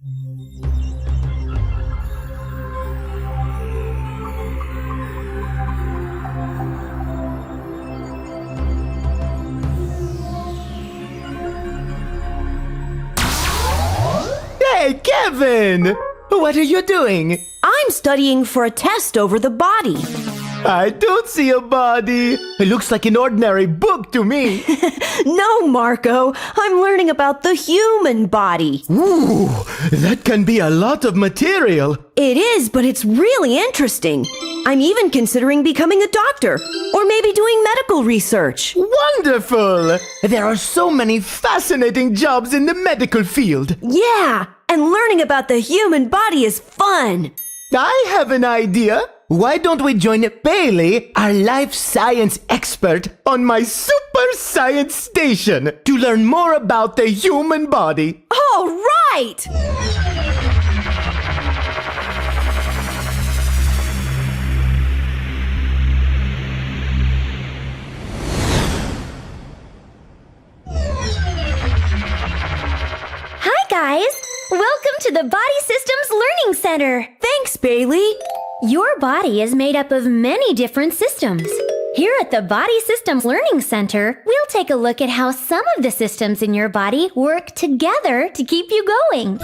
Hey, Kevin! What are you doing? I'm studying for a test over the body. I don't see a body. It looks like an ordinary book to me. No, Marko. I'm learning about the human body. Ooh, that can be a lot of material. It is, but it's really interesting. I'm even considering becoming a doctor or maybe doing medical research. Wonderful! There are so many fascinating jobs in the medical field. Yeah, and learning about the human body is fun. I have an idea. Why don't we join Bailey, our life science expert, on my super science station to learn more about the human body? All right! Hi guys! Welcome to the Body Systems Learning Center! Thanks, Bailey. Your body is made up of many different systems. Here at the Body Systems Learning Center, we'll take a look at how some of the systems in your body work together to keep you going.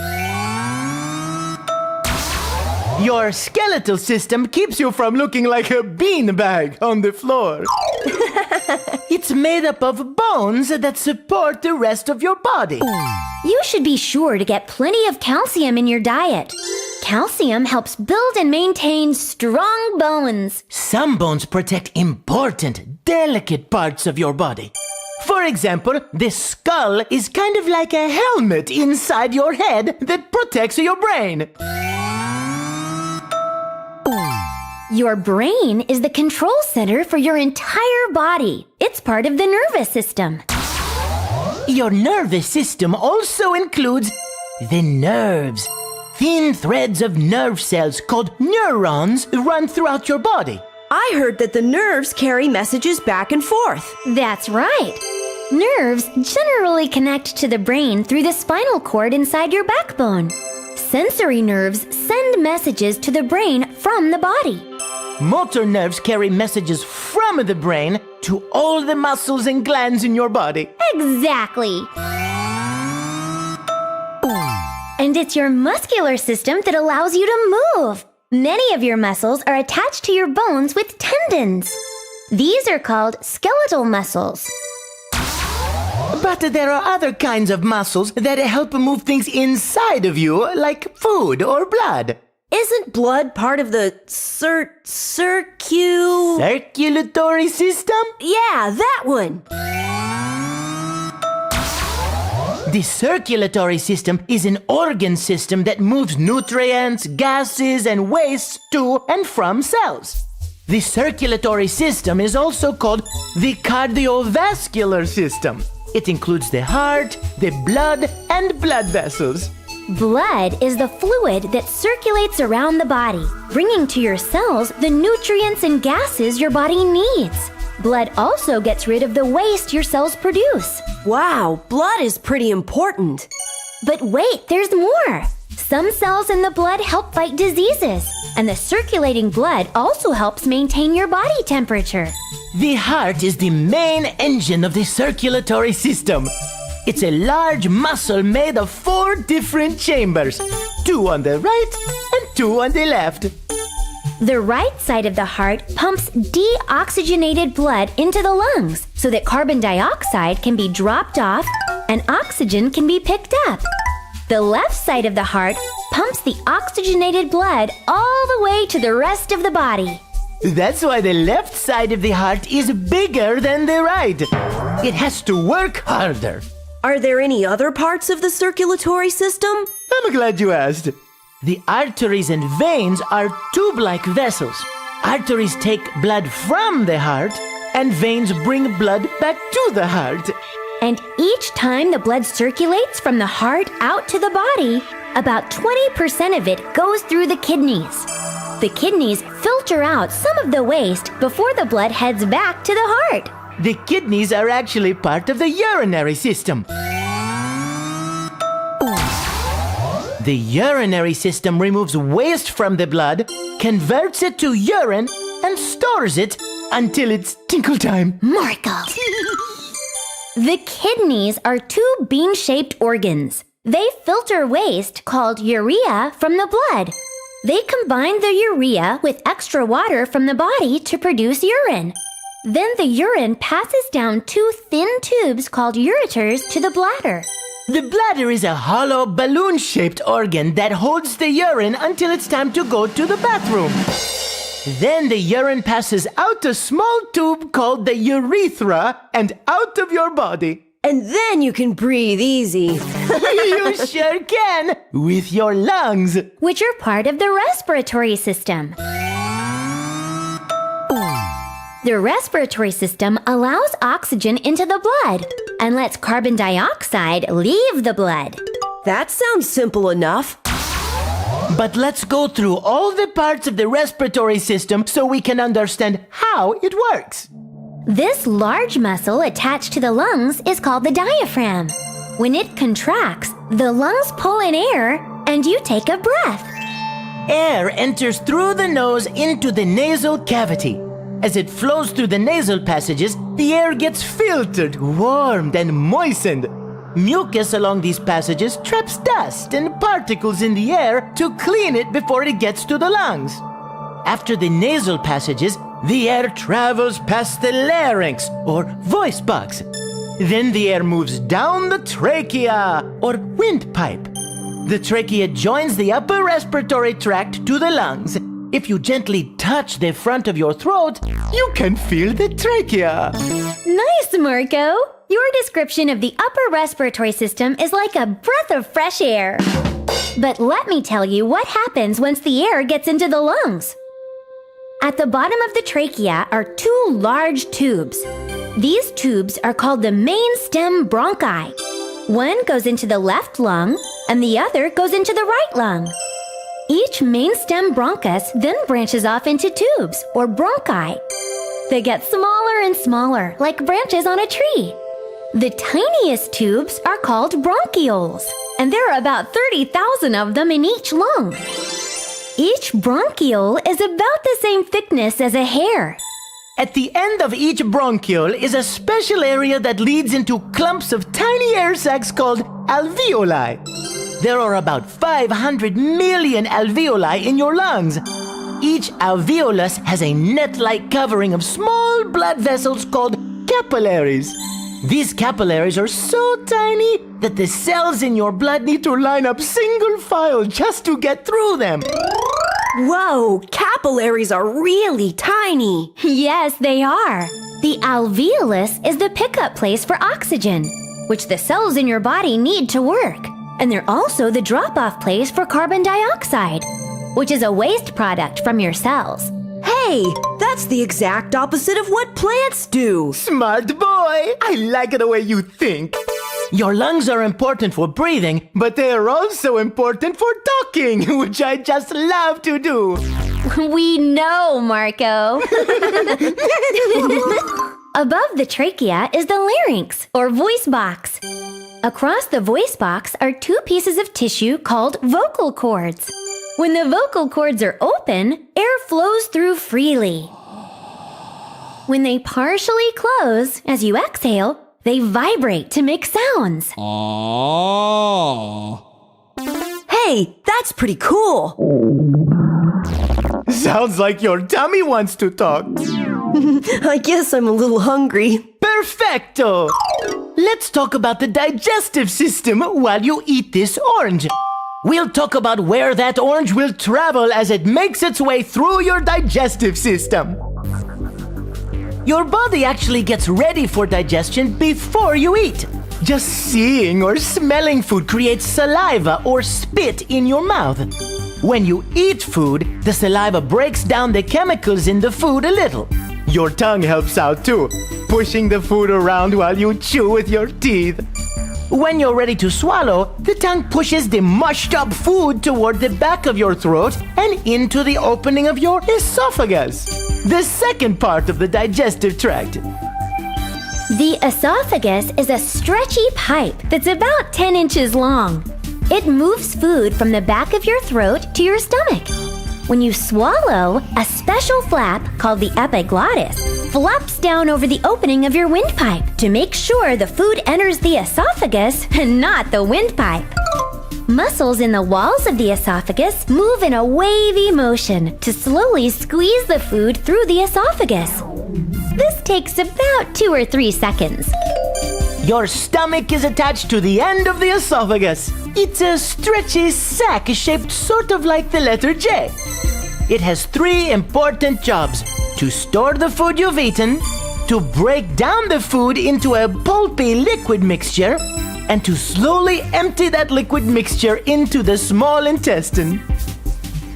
Your skeletal system keeps you from looking like a beanbag on the floor. It's made up of bones that support the rest of your body. You should be sure to get plenty of calcium in your diet. Calcium helps build and maintain strong bones. Some bones protect important, delicate parts of your body. For example, the skull is kind of like a helmet inside your head that protects your brain. Your brain is the control center for your entire body. It's part of the nervous system. Your nervous system also includes the nerves. Thin threads of nerve cells called neurons run throughout your body. I heard that the nerves carry messages back and forth. That's right. Nerves generally connect to the brain through the spinal cord inside your backbone. Sensory nerves send messages to the brain from the body. Motor nerves carry messages from the brain to all the muscles and glands in your body. Exactly. And it's your muscular system that allows you to move. Many of your muscles are attached to your bones with tendons. These are called skeletal muscles. But there are other kinds of muscles that help move things inside of you, like food or blood. Isn't blood part of the Circulatory system? Yeah, that one. The circulatory system is an organ system that moves nutrients, gases, and waste to and from cells. The circulatory system is also called the cardiovascular system. It includes the heart, the blood, and blood vessels. Blood is the fluid that circulates around the body, bringing to your cells the nutrients and gases your body needs. Blood also gets rid of the waste your cells produce. Wow, blood is pretty important. But wait, there's more. Some cells in the blood help fight diseases, and the circulating blood also helps maintain your body temperature. The heart is the main engine of the circulatory system. It's a large muscle made of 4 different chambers, 2 on the right and 2 on the left. The right side of the heart pumps deoxygenated blood into the lungs so that carbon dioxide can be dropped off and oxygen can be picked up. The left side of the heart pumps the oxygenated blood all the way to the rest of the body. That's why the left side of the heart is bigger than the right. It has to work harder. Are there any other parts of the circulatory system? I'm glad you asked. The arteries and veins are tube-like vessels. Arteries take blood from the heart, and veins bring blood back to the heart. And each time the blood circulates from the heart out to the body, about 20% of it goes through the kidneys. The kidneys filter out some of the waste before the blood heads back to the heart. The kidneys are actually part of the urinary system. The urinary system removes waste from the blood, converts it to urine, and stores it until it's tinkle time. Marko. The kidneys are two bean-shaped organs. They filter waste called urea from the blood. They combine the urea with extra water from the body to produce urine. Then the urine passes down two thin tubes called ureters to the bladder. The bladder is a hollow balloon-shaped organ that holds the urine until it's time to go to the bathroom. Then the urine passes out a small tube called the urethra and out of your body. And then you can breathe easy. You sure can, with your lungs. Which are part of the respiratory system. The respiratory system allows oxygen into the blood and lets carbon dioxide leave the blood. That sounds simple enough. But let's go through all the parts of the respiratory system so we can understand how it works. This large muscle attached to the lungs is called the diaphragm. When it contracts, the lungs pull in air and you take a breath. Air enters through the nose into the nasal cavity. As it flows through the nasal passages, the air gets filtered, warmed, and moistened. Mucus along these passages traps dust and particles in the air to clean it before it gets to the lungs. After the nasal passages, the air travels past the larynx, or voice box. Then the air moves down the trachea, or windpipe. The trachea joins the upper respiratory tract to the lungs. If you gently touch the front of your throat, you can feel the trachea. Nice, Marko! Your description of the upper respiratory system is like a breath of fresh air. But let me tell you what happens once the air gets into the lungs. At the bottom of the trachea are two large tubes. These tubes are called the main stem bronchi. One goes into the left lung, and the other goes into the right lung. Each main stem bronchus then branches off into tubes, or bronchi. They get smaller and smaller, like branches on a tree. The tiniest tubes are called bronchioles, and there are about 30,000 of them in each lung. Each bronchiole is about the same thickness as a hair. At the end of each bronchiole is a special area that leads into clumps of tiny air sacs called alveoli. There are about 500 million alveoli in your lungs. Each alveolus has a net-like covering of small blood vessels called capillaries. These capillaries are so tiny that the cells in your blood need to line up single file just to get through them. Whoa, capillaries are really tiny. Yes, they are. The alveolus is the pickup place for oxygen, which the cells in your body need to work. And they're also the drop-off place for carbon dioxide, which is a waste product from your cells. Hey, that's the exact opposite of what plants do. Smart boy! I like the way you think. Your lungs are important for breathing, but they are also important for talking, which I just love to do. We know, Marko. Above the trachea is the larynx, or voice box. Across the voice box are two pieces of tissue called vocal cords. When the vocal cords are open, air flows through freely. When they partially close, as you exhale, they vibrate to make sounds. Hey, that's pretty cool. Sounds like your tummy wants to talk. I guess I'm a little hungry. Perfecto! Let's talk about the digestive system while you eat this orange. We'll talk about where that orange will travel as it makes its way through your digestive system. Your body actually gets ready for digestion before you eat. Just seeing or smelling food creates saliva or spit in your mouth. When you eat food, the saliva breaks down the chemicals in the food a little. Your tongue helps out too, pushing the food around while you chew with your teeth. When you're ready to swallow, the tongue pushes the mushed up food toward the back of your throat and into the opening of your esophagus, the second part of the digestive tract. The esophagus is a stretchy pipe that's about 10 inches long. It moves food from the back of your throat to your stomach. When you swallow, a special flap called the epiglottis flops down over the opening of your windpipe to make sure the food enters the esophagus and not the windpipe. Muscles in the walls of the esophagus move in a wavy motion to slowly squeeze the food through the esophagus. This takes about 2 or 3 seconds. Your stomach is attached to the end of the esophagus. It's a stretchy sack shaped sort of like the letter J. It has 3 important jobs: to store the food you've eaten, to break down the food into a pulpy liquid mixture, and to slowly empty that liquid mixture into the small intestine.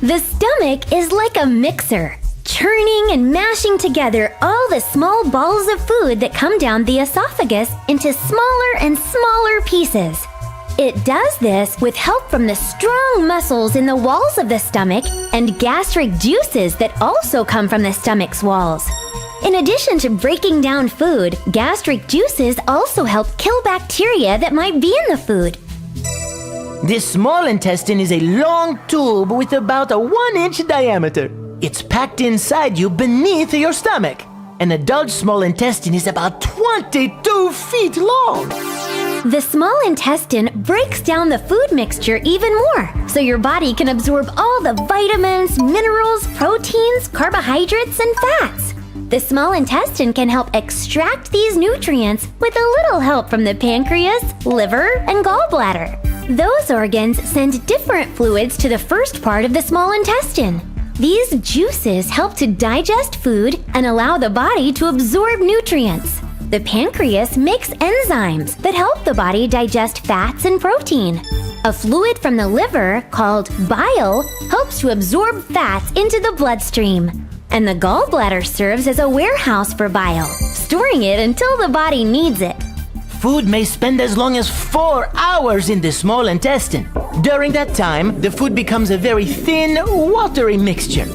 The stomach is like a mixer, churning and mashing together all the small balls of food that come down the esophagus into smaller and smaller pieces. It does this with help from the strong muscles in the walls of the stomach and gastric juices that also come from the stomach's walls. In addition to breaking down food, gastric juices also help kill bacteria that might be in the food. This small intestine is a long tube with about a 1-inch diameter. It's packed inside you beneath your stomach. An adult small intestine is about 22 feet long. The small intestine breaks down the food mixture even more, so your body can absorb all the vitamins, minerals, proteins, carbohydrates, and fats. The small intestine can help extract these nutrients with a little help from the pancreas, liver, and gallbladder. Those organs send different fluids to the first part of the small intestine. These juices help to digest food and allow the body to absorb nutrients. The pancreas makes enzymes that help the body digest fats and protein. A fluid from the liver, called bile, helps to absorb fats into the bloodstream. And the gallbladder serves as a warehouse for bile, storing it until the body needs it. Food may spend as long as 4 hours in the small intestine. During that time, the food becomes a very thin, watery mixture.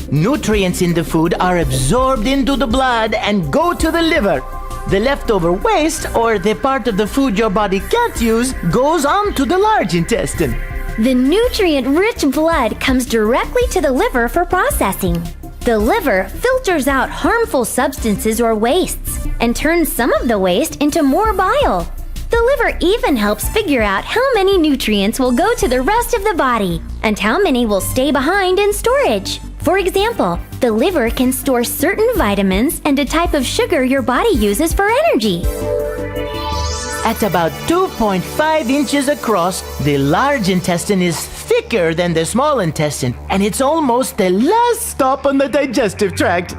Nutrients in the food are absorbed into the blood and go to the liver. The leftover waste, or the part of the food your body can't use, goes on to the large intestine. The nutrient-rich blood comes directly to the liver for processing. The liver filters out harmful substances or wastes and turns some of the waste into more bile. The liver even helps figure out how many nutrients will go to the rest of the body and how many will stay behind in storage. For example, the liver can store certain vitamins and a type of sugar your body uses for energy. At about 2.5 inches across, the large intestine is thicker than the small intestine, and it's almost the last stop on the digestive tract.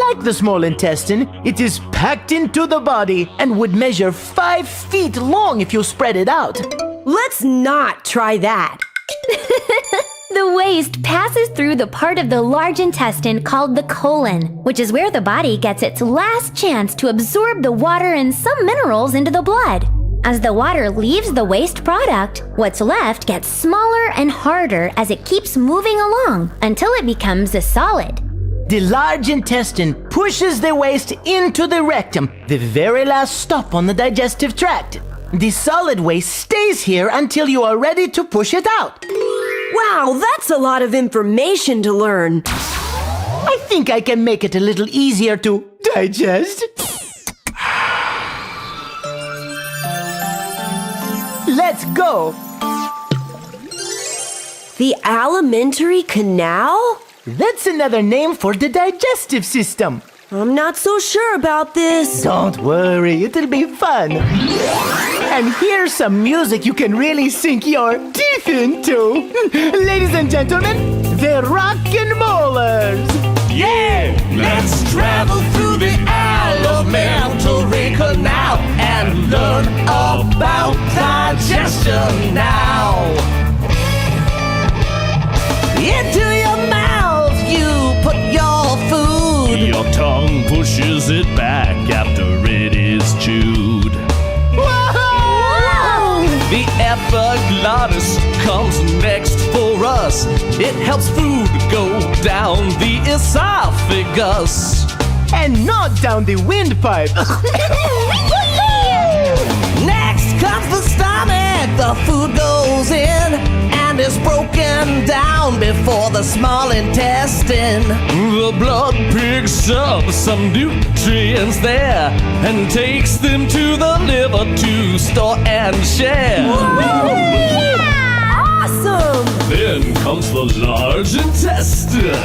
Like the small intestine, it is packed into the body and would measure 5 feet long if you spread it out. Let's not try that. The waste passes through the part of the large intestine called the colon, which is where the body gets its last chance to absorb the water and some minerals into the blood. As the water leaves the waste product, what's left gets smaller and harder as it keeps moving along until it becomes a solid. The large intestine pushes the waste into the rectum, the very last stop on the digestive tract. The solid waste stays here until you are ready to push it out. Wow, that's a lot of information to learn. I think I can make it a little easier to digest. Let's go. The alimentary canal? That's another name for the digestive system. I'm not so sure about this. Don't worry, it'll be fun. And here's some music you can really sink your teeth into. Ladies and gentlemen, the Rockin' Bowlers. Yeah, let's travel through the Alimentary Canal and learn about digestion now. Into your mouth you put your food. Your tongue pushes it back after it is chewed. Whoa! The epiglottis comes next for us. It helps food go down the esophagus And not down the windpipe. Next comes the stomach. The food goes in and is broken down before the small intestine. The blood picks up some nutrients there and takes them to the liver to store and share. Awesome! Then comes the large intestine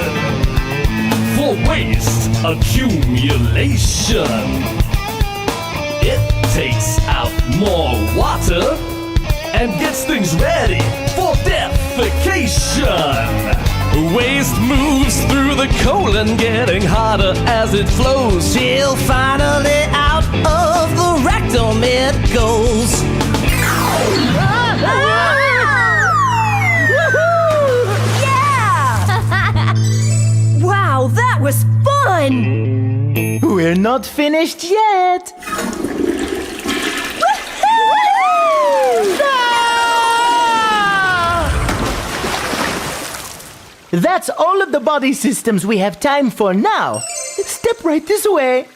for waste accumulation. It takes out more water and gets things ready for defecation. Waste moves through the colon, getting hotter as it flows, till finally out of the rectum it goes. Wow, that was fun! We're not finished yet. That's all of the body systems we have time for now. Step right this way.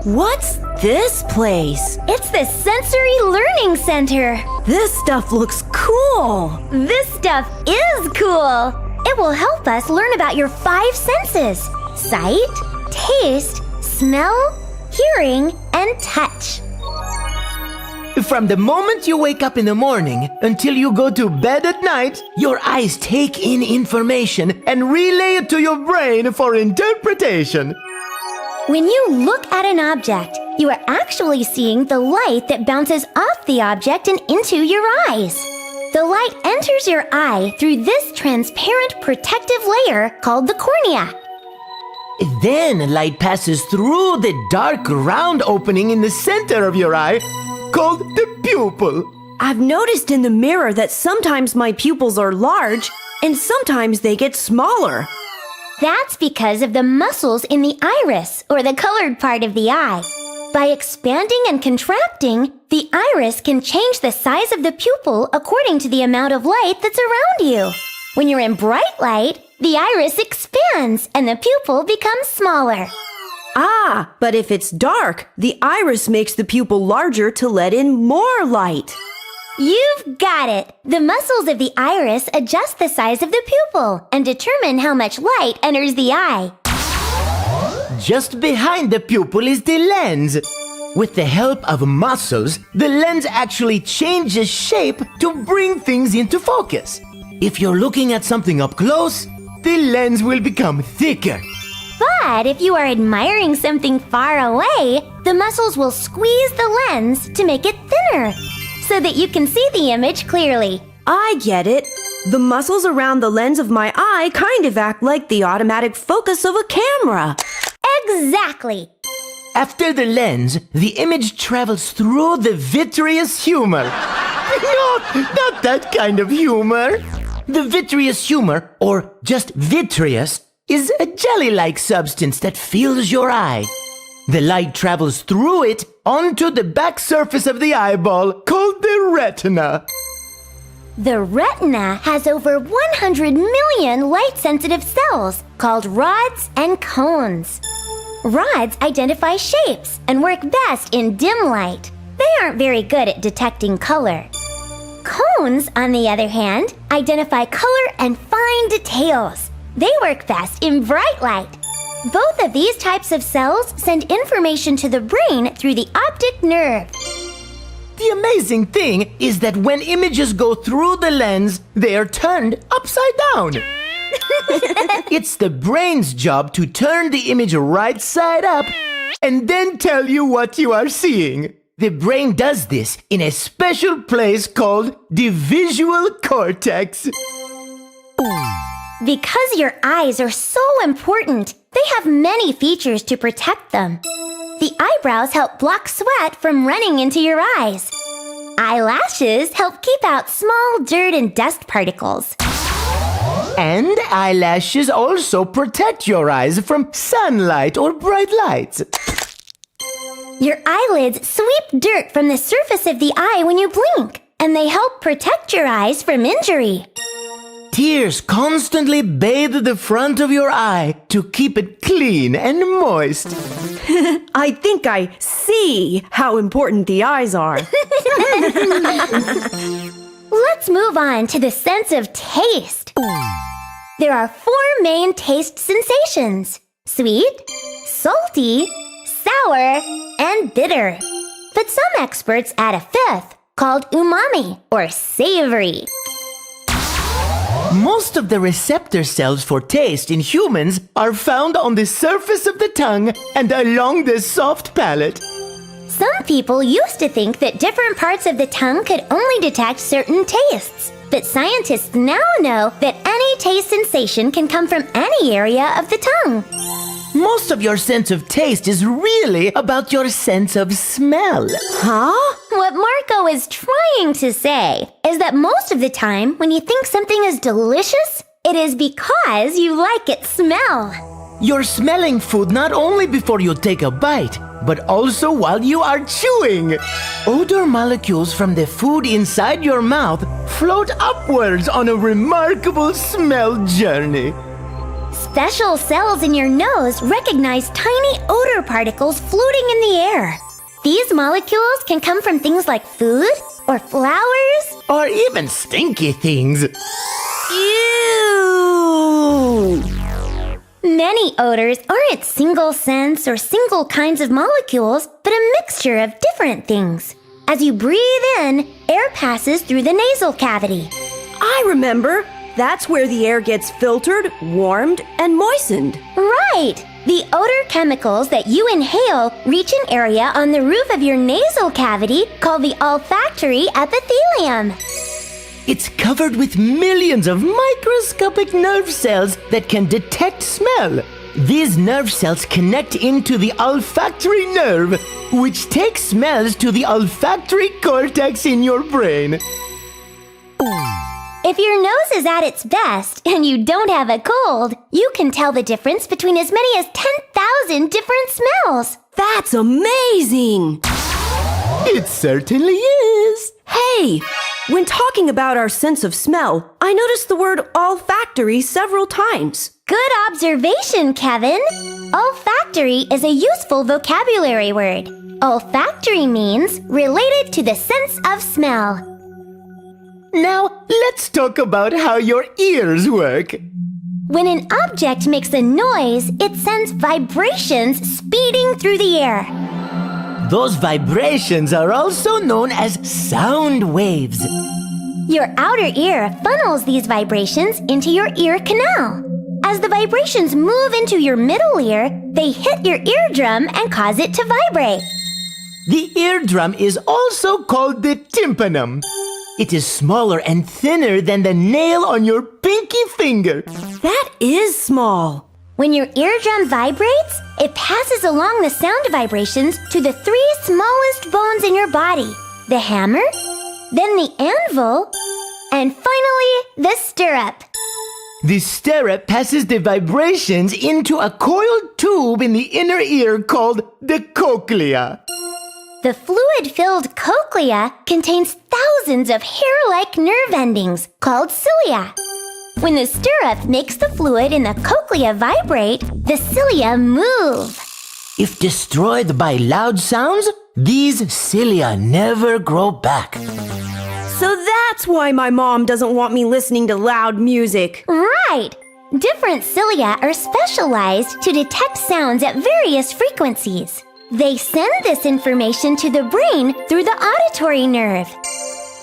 What's this place? It's the Sensory Learning Center. This stuff looks cool. This stuff is cool. It will help us learn about your 5 senses: sight, taste, smell, hearing, and touch. From the moment you wake up in the morning until you go to bed at night, your eyes take in information and relay it to your brain for interpretation. When you look at an object, you are actually seeing the light that bounces off the object and into your eyes. The light enters your eye through this transparent protective layer called the cornea. Then light passes through the dark round opening in the center of your eye called the pupil. I've noticed in the mirror that sometimes my pupils are large and sometimes they get smaller. That's because of the muscles in the iris, or the colored part of the eye. By expanding and contracting, the iris can change the size of the pupil according to the amount of light that's around you. When you're in bright light, the iris expands and the pupil becomes smaller. Ah, but if it's dark, the iris makes the pupil larger to let in more light. You've got it! The muscles of the iris adjust the size of the pupil and determine how much light enters the eye. Just behind the pupil is the lens. With the help of muscles, the lens actually changes shape to bring things into focus. If you're looking at something up close, the lens will become thicker. But if you are admiring something far away, the muscles will squeeze the lens to make it thinner, so that you can see the image clearly. I get it. The muscles around the lens of my eye kind of act like the automatic focus of a camera. Exactly! After the lens, the image travels through the vitreous humor. Not that kind of humor. The vitreous humor, or just vitreous, is a jelly-like substance that fills your eye. The light travels through it onto the back surface of the eyeball called the retina. The retina has over 100 million light-sensitive cells called rods and cones. Rods identify shapes and work best in dim light. They aren't very good at detecting color. Cones, on the other hand, identify color and fine details. They work best in bright light. Both of these types of cells send information to the brain through the optic nerve. The amazing thing is that when images go through the lens, they are turned upside down. It's the brain's job to turn the image right side up and then tell you what you are seeing. The brain does this in a special place called the visual cortex. Because your eyes are so important, they have many features to protect them. The eyebrows help block sweat from running into your eyes. Eyelashes help keep out small dirt and dust particles. And eyelashes also protect your eyes from sunlight or bright lights. Your eyelids sweep dirt from the surface of the eye when you blink, and they help protect your eyes from injury. Tears constantly bathe the front of your eye to keep it clean and moist. I think I see how important the eyes are. Let's move on to the sense of taste. There are 4 main taste sensations: sweet, salty, sour, and bitter. But some experts add a 5th, called umami, or savory. Most of the receptor cells for taste in humans are found on the surface of the tongue and along the soft palate. Some people used to think that different parts of the tongue could only detect certain tastes. But scientists now know that any taste sensation can come from any area of the tongue. Most of your sense of taste is really about your sense of smell. Huh? What Marko is trying to say is that most of the time when you think something is delicious, it is because you like its smell. You're smelling food not only before you take a bite, but also while you are chewing. Odor molecules from the food inside your mouth float upwards on a remarkable smell journey. Special cells in your nose recognize tiny odor particles floating in the air. These molecules can come from things like food or flowers. Or even stinky things. Ew! Many odors aren't single scents or single kinds of molecules, but a mixture of different things. As you breathe in, air passes through the nasal cavity. I remember. That's where the air gets filtered, warmed, and moistened. Right! The odor chemicals that you inhale reach an area on the roof of your nasal cavity called the olfactory epithelium. It's covered with millions of microscopic nerve cells that can detect smell. These nerve cells connect into the olfactory nerve, which takes smells to the olfactory cortex in your brain. If your nose is at its best and you don't have a cold, you can tell the difference between as many as 10,000 different smells. That's amazing! It certainly is. Hey, when talking about our sense of smell, I noticed the word olfactory several times. Good observation, Kevin. Olfactory is a useful vocabulary word. Olfactory means related to the sense of smell. Now, let's talk about how your ears work. When an object makes a noise, it sends vibrations speeding through the air. Those vibrations are also known as sound waves. Your outer ear funnels these vibrations into your ear canal. As the vibrations move into your middle ear, they hit your eardrum and cause it to vibrate. The eardrum is also called the tympanum. It is smaller and thinner than the nail on your pinky finger. That is small. When your eardrum vibrates, it passes along the sound vibrations to the 3 smallest bones in your body: the hammer, then the anvil, and finally the stirrup. The stirrup passes the vibrations into a coiled tube in the inner ear called the cochlea. The fluid-filled cochlea contains thousands of hair-like nerve endings called cilia. When the stirrup makes the fluid in the cochlea vibrate, the cilia move. If destroyed by loud sounds, these cilia never grow back. So that's why my mom doesn't want me listening to loud music. Right! Different cilia are specialized to detect sounds at various frequencies. They send this information to the brain through the auditory nerve.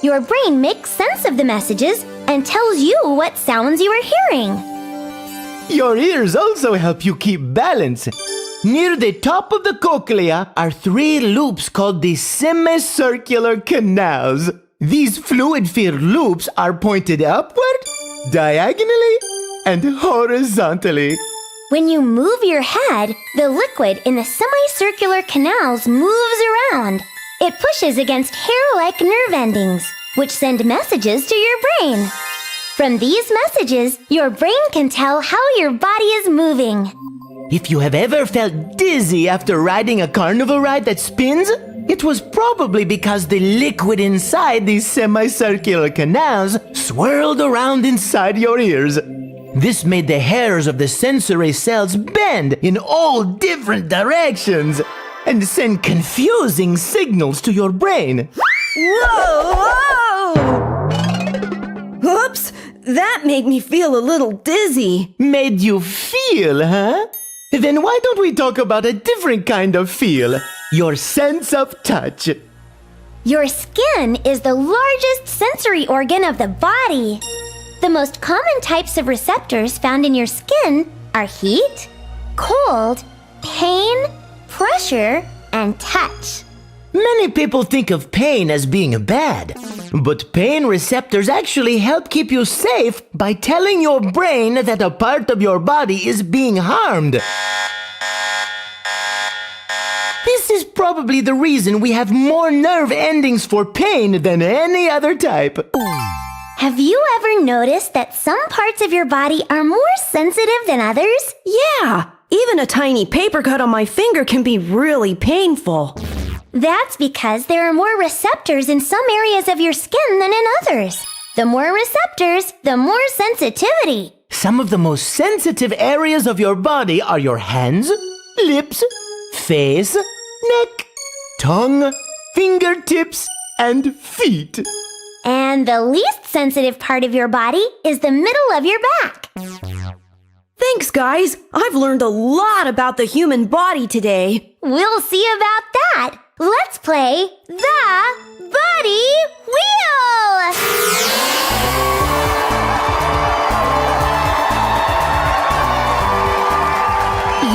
Your brain makes sense of the messages and tells you what sounds you are hearing. Your ears also help you keep balance. Near the top of the cochlea are 3 loops called the semicircular canals. These fluid-filled loops are pointed upward, diagonally, and horizontally. When you move your head, the liquid in the semicircular canals moves around. It pushes against hair-like nerve endings, which send messages to your brain. From these messages, your brain can tell how your body is moving. If you have ever felt dizzy after riding a carnival ride that spins, It was probably because the liquid inside these semicircular canals swirled around inside your ears. This made the hairs of the sensory cells bend in all different directions and send confusing signals to your brain. Whoa! Oops, that made me feel a little dizzy. Made you feel, huh? Then why don't we talk about a different kind of feel? Your sense of touch. Your skin is the largest sensory organ of the body. The most common types of receptors found in your skin are heat, cold, pain, pressure, and touch. Many people think of pain as being bad, but pain receptors actually help keep you safe by telling your brain that a part of your body is being harmed. This is probably the reason we have more nerve endings for pain than any other type. Have you ever noticed that some parts of your body are more sensitive than others? Yeah, even a tiny paper cut on my finger can be really painful. That's because there are more receptors in some areas of your skin than in others. The more receptors, the more sensitivity. Some of the most sensitive areas of your body are your hands, lips, face, neck, tongue, fingertips, and feet. And the least sensitive part of your body is the middle of your back. Thanks, guys. I've learned a lot about the human body today. We'll see about that. Let's play the Body Wheel!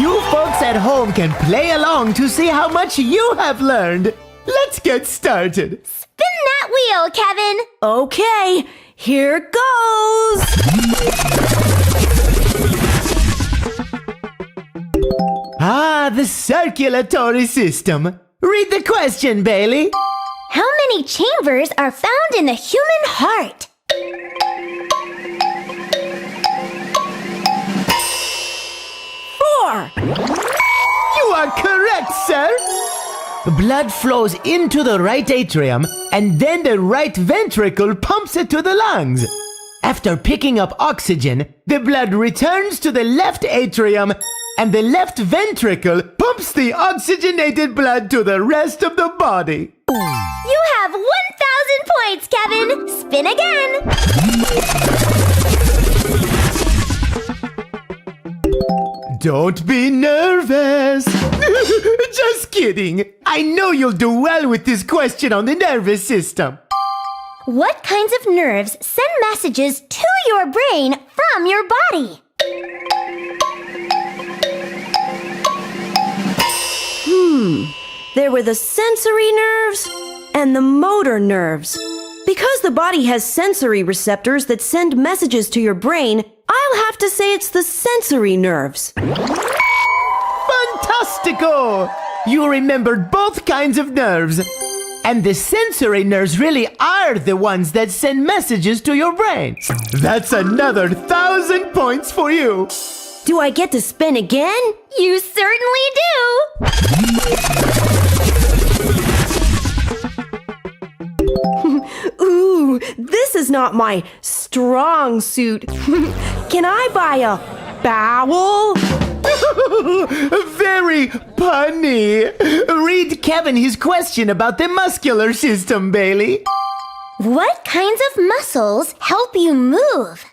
You folks at home can play along to see how much you have learned. Let's get started. Spin that wheel, Kevin! Okay, here goes! The circulatory system. Read the question, Bailey. How many chambers are found in the human heart? 4. You are correct, sir. Blood flows into the right atrium, and then the right ventricle pumps it to the lungs. After picking up oxygen, the blood returns to the left atrium, and the left ventricle pumps the oxygenated blood to the rest of the body. You have 1,000 points, Kevin! Spin again! Don't be nervous. Just kidding. I know you'll do well with this question on the nervous system. What kinds of nerves send messages to your brain from your body? There were the sensory nerves and the motor nerves. Because the body has sensory receptors that send messages to your brain, I'll have to say it's the sensory nerves. Fantastico! You remembered both kinds of nerves. And the sensory nerves really are the ones that send messages to your brain. That's another 1,000 points for you. Do I get to spin again? You certainly do! Ooh, this is not my strong suit. Can I buy a bowel? Very punny. Read Kevin his question about the muscular system, Bailey. What kinds of muscles help you move?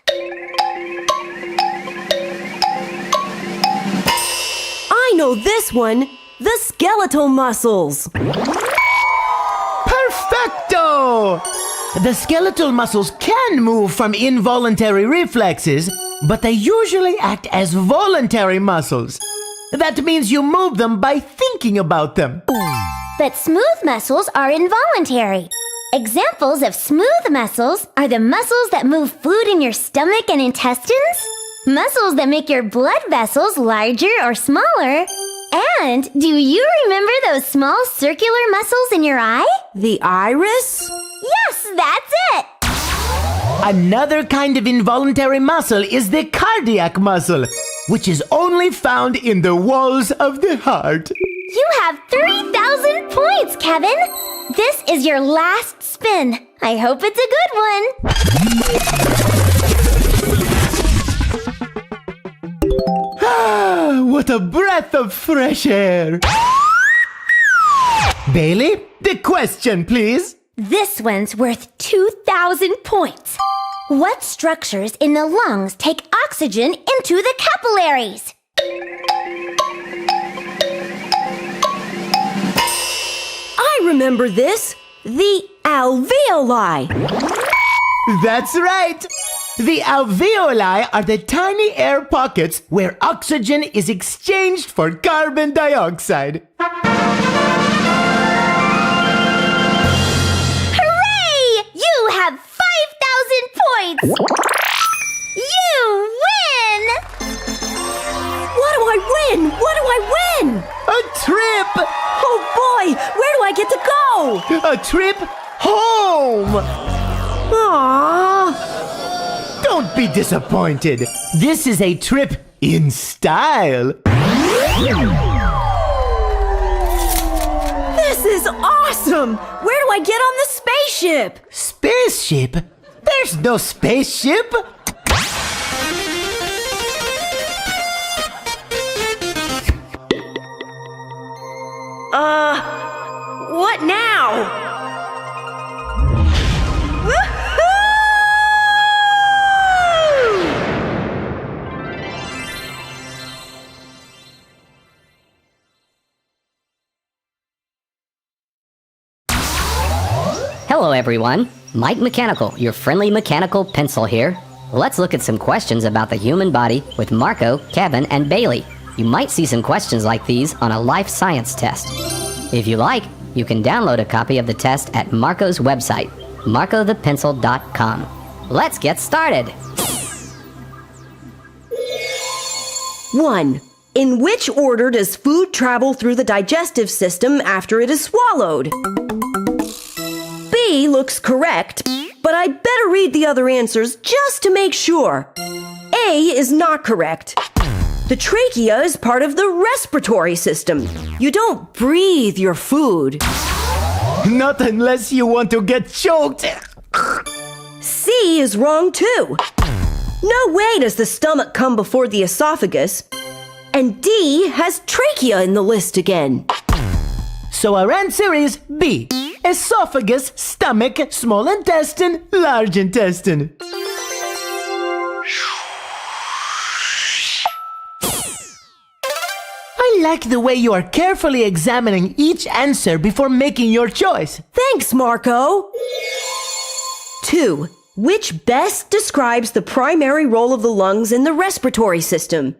I know this one. The skeletal muscles. Perfecto! The skeletal muscles can move from involuntary reflexes, but they usually act as voluntary muscles. That means you move them by thinking about them. But smooth muscles are involuntary. Examples of smooth muscles are the muscles that move food in your stomach and intestines, muscles that make your blood vessels larger or smaller. And do you remember those small circular muscles in your eye? The iris? Yes, that's it! Another kind of involuntary muscle is the cardiac muscle, which is only found in the walls of the heart. You have 3,000 points, Kevin! This is your last spin. I hope it's a good one. Ah, what a breath of fresh air! Bailey, the question, please. This one's worth 2,000 points. What structures in the lungs take oxygen into the capillaries? I remember this. The alveoli. That's right! The alveoli are the tiny air pockets where oxygen is exchanged for carbon dioxide. Hooray! You have 5,000 points! You win! What do I win? What do I win? A trip! Oh boy, where do I get to go? A trip home! Aww. Don't be disappointed. This is a trip in style. This is awesome! Where do I get on the spaceship? Spaceship? There's no spaceship! What now? Hello everyone, Mike Mechanical, your friendly mechanical pencil here. Let's look at some questions about the human body with Marko, Kevin, and Bailey. You might see some questions like these on a life science test. If you like, you can download a copy of the test at Marko's website, markothepencil.com. Let's get started! 1. In which order does food travel through the digestive system after it is swallowed? B looks correct, but I'd better read the other answers just to make sure. A is not correct. The trachea is part of the respiratory system. You don't breathe your food. Not unless you want to get choked. C is wrong too. No way does the stomach come before the esophagus. And D has trachea in the list again. So our answer is B. Esophagus, stomach, small intestine, large intestine. I like the way you are carefully examining each answer before making your choice. Thanks, Marko. 2. Which best describes the primary role of the lungs in the respiratory system?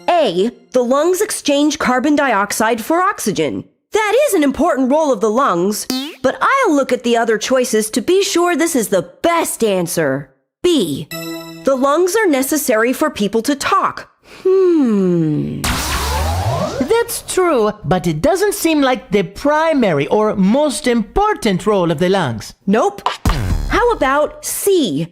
A. The lungs exchange carbon dioxide for oxygen. That is an important role of the lungs, but I'll look at the other choices to be sure this is the best answer. B. The lungs are necessary for people to talk. That's true, but it doesn't seem like the primary or most important role of the lungs. Nope. How about C?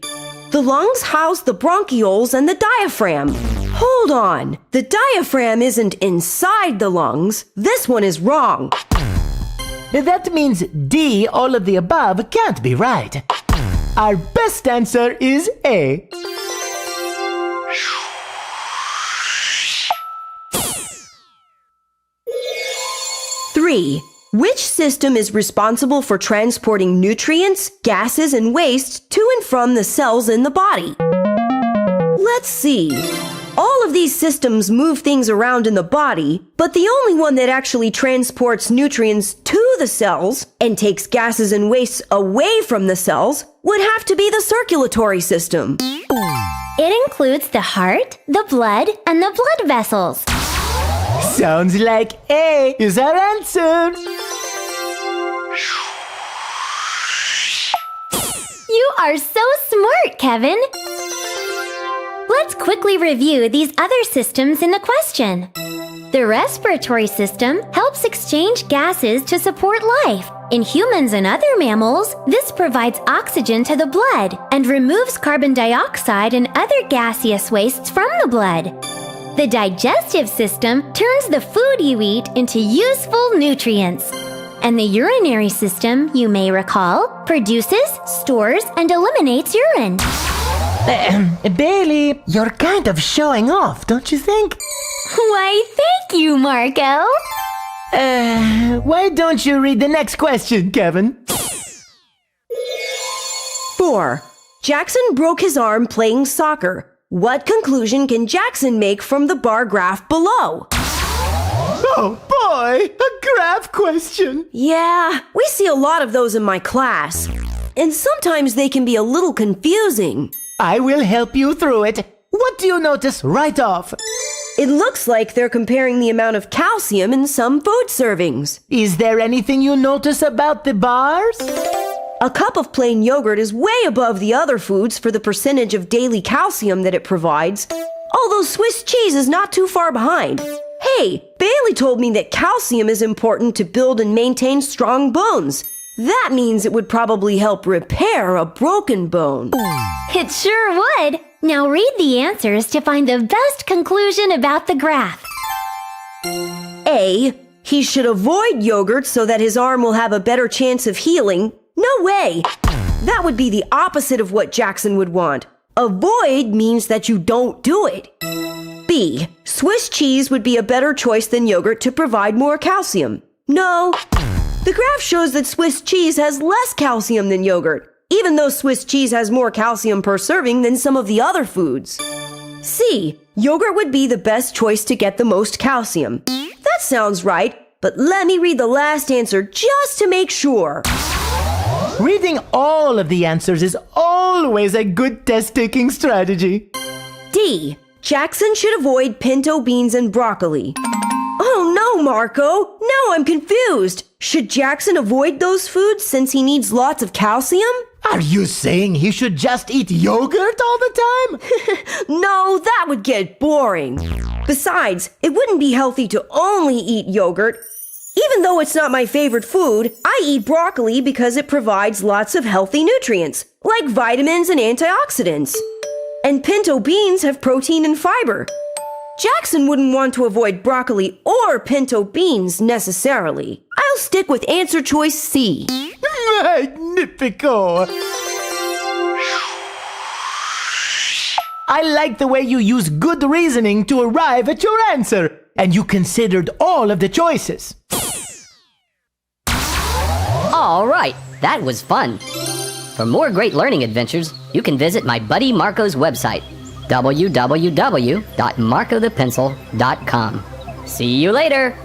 The lungs house the bronchioles and the diaphragm. Hold on. The diaphragm isn't inside the lungs. This one is wrong. That means D, all of the above, can't be right. Our best answer is A. 3. Which system is responsible for transporting nutrients, gases, and waste to and from the cells in the body? Let's see. All of these systems move things around in the body, but the only one that actually transports nutrients to the cells and takes gases and wastes away from the cells would have to be the circulatory system. It includes the heart, the blood, and the blood vessels. Sounds like A is our answer. You are so smart, Kevin. Let's quickly review these other systems in the question. The respiratory system helps exchange gases to support life. In humans and other mammals, this provides oxygen to the blood and removes carbon dioxide and other gaseous wastes from the blood. The digestive system turns the food you eat into useful nutrients. And the urinary system, you may recall, produces, stores, and eliminates urine. Bailey, you're kind of showing off, don't you think? Why, thank you, Marko. Why don't you read the next question, Kevin? 4. Jackson broke his arm playing soccer. What conclusion can Jackson make from the bar graph below? Oh boy, a graph question. Yeah, we see a lot of those in my class. And sometimes they can be a little confusing. I will help you through it. What do you notice right off? It looks like they're comparing the amount of calcium in some food servings. Is there anything you notice about the bars? A cup of plain yogurt is way above the other foods for the percentage of daily calcium that it provides, although Swiss cheese is not too far behind. Hey, Bailey told me that calcium is important to build and maintain strong bones. That means it would probably help repair a broken bone. It sure would. Now read the answers to find the best conclusion about the graph. A. He should avoid yogurt so that his arm will have a better chance of healing. No way! That would be the opposite of what Jackson would want. Avoid means that you don't do it. B. Swiss cheese would be a better choice than yogurt to provide more calcium. No. The graph shows that Swiss cheese has less calcium than yogurt, even though Swiss cheese has more calcium per serving than some of the other foods. C. Yogurt would be the best choice to get the most calcium. That sounds right, but let me read the last answer just to make sure. Reading all of the answers is always a good test-taking strategy. D. Jackson should avoid pinto beans and broccoli. Oh no, Marko! Now I'm confused. Should Jackson avoid those foods since he needs lots of calcium? Are you saying he should just eat yogurt all the time? No, that would get boring. Besides, it wouldn't be healthy to only eat yogurt. Even though it's not my favorite food, I eat broccoli because it provides lots of healthy nutrients, like vitamins and antioxidants. And pinto beans have protein and fiber. Jackson wouldn't want to avoid broccoli or pinto beans necessarily. I'll stick with answer choice C. Magnifico! I like the way you use good reasoning to arrive at your answer, and you considered all of the choices. All right, that was fun. For more great learning adventures, you can visit my buddy Marko's website, www.markothepencil.com. See you later!